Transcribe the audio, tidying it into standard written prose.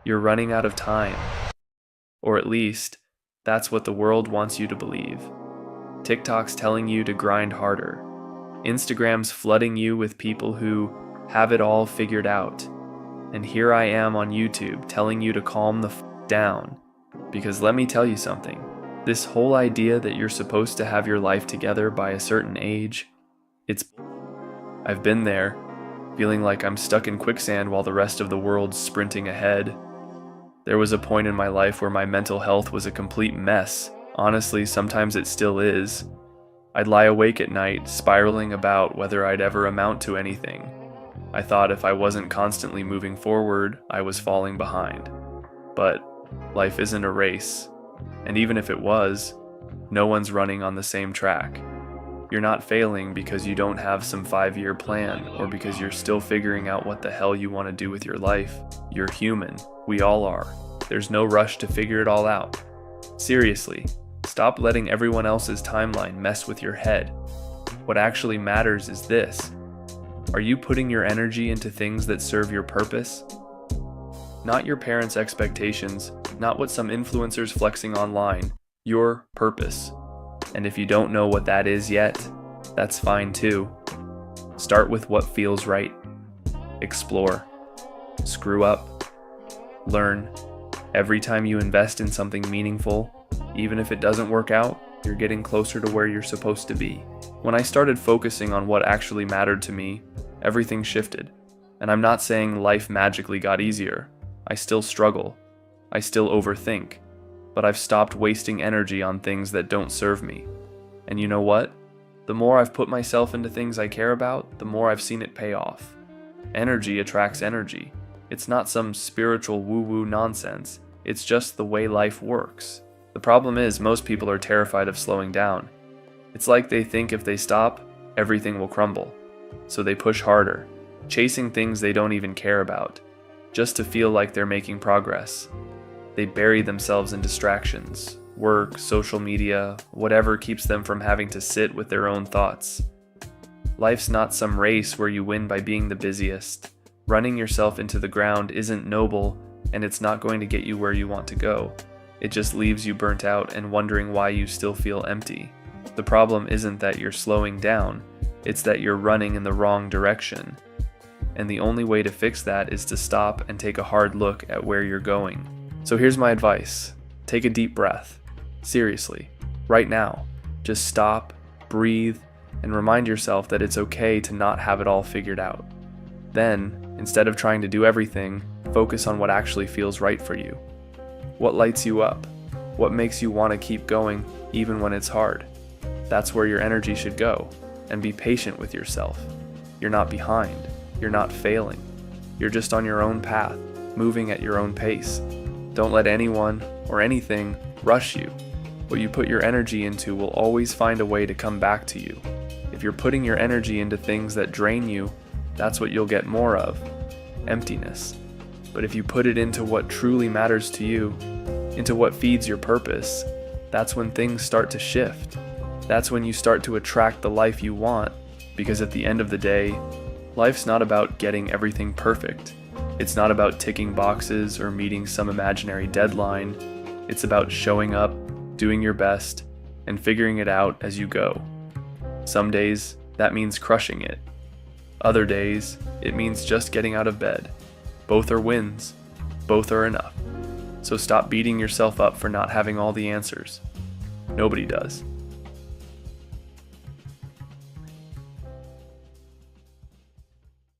You're running out of time. Or at least, that's what the world wants you to believe. TikTok's telling you to grind harder. Instagram's flooding you with people who have it all figured out. And here I am on YouTube telling you to calm the down. Because let me tell you something. This whole idea that you're supposed to have your life together by a certain age, I've been there, feeling like I'm stuck in quicksand while the rest of the world's sprinting ahead. There was a point in my life where my mental health was a complete mess. Honestly, sometimes it still is. I'd lie awake at night, spiraling about whether I'd ever amount to anything. I thought if I wasn't constantly moving forward, I was falling behind. But life isn't a race. And even if it was, no one's running on the same track. You're not failing because you don't have some 5-year plan or because you're still figuring out what the hell you want to do with your life. You're human. We all are. There's no rush to figure it all out. Seriously, stop letting everyone else's timeline mess with your head. What actually matters is this. Are you putting your energy into things that serve your purpose? Not your parents' expectations, not what some influencers flexing online, your purpose. And if you don't know what that is yet, that's fine too. Start with what feels right. Explore. Screw up. Learn. Every time you invest in something meaningful, even if it doesn't work out, you're getting closer to where you're supposed to be. When I started focusing on what actually mattered to me, everything shifted. And I'm not saying life magically got easier. I still struggle. I still overthink. But I've stopped wasting energy on things that don't serve me. And you know what? The more I've put myself into things I care about, the more I've seen it pay off. Energy attracts energy. It's not some spiritual woo-woo nonsense. It's just the way life works. The problem is most people are terrified of slowing down. It's like they think if they stop, everything will crumble. So they push harder, chasing things they don't even care about, just to feel like they're making progress. They bury themselves in distractions, work, social media, whatever keeps them from having to sit with their own thoughts. Life's not some race where you win by being the busiest. Running yourself into the ground isn't noble, and it's not going to get you where you want to go. It just leaves you burnt out and wondering why you still feel empty. The problem isn't that you're slowing down, it's that you're running in the wrong direction. And the only way to fix that is to stop and take a hard look at where you're going. So here's my advice. Take a deep breath. Seriously, right now. Just stop, breathe, and remind yourself that it's okay to not have it all figured out. Then, instead of trying to do everything, focus on what actually feels right for you. What lights you up? What makes you want to keep going even when it's hard? That's where your energy should go. And be patient with yourself. You're not behind. You're not failing. You're just on your own path, moving at your own pace. Don't let anyone or anything rush you. What you put your energy into will always find a way to come back to you. If you're putting your energy into things that drain you, that's what you'll get more of, emptiness. But if you put it into what truly matters to you, into what feeds your purpose, that's when things start to shift. That's when you start to attract the life you want, because at the end of the day, life's not about getting everything perfect. It's not about ticking boxes or meeting some imaginary deadline. It's about showing up, doing your best, and figuring it out as you go. Some days, that means crushing it. Other days, it means just getting out of bed. Both are wins. Both are enough. So stop beating yourself up for not having all the answers. Nobody does.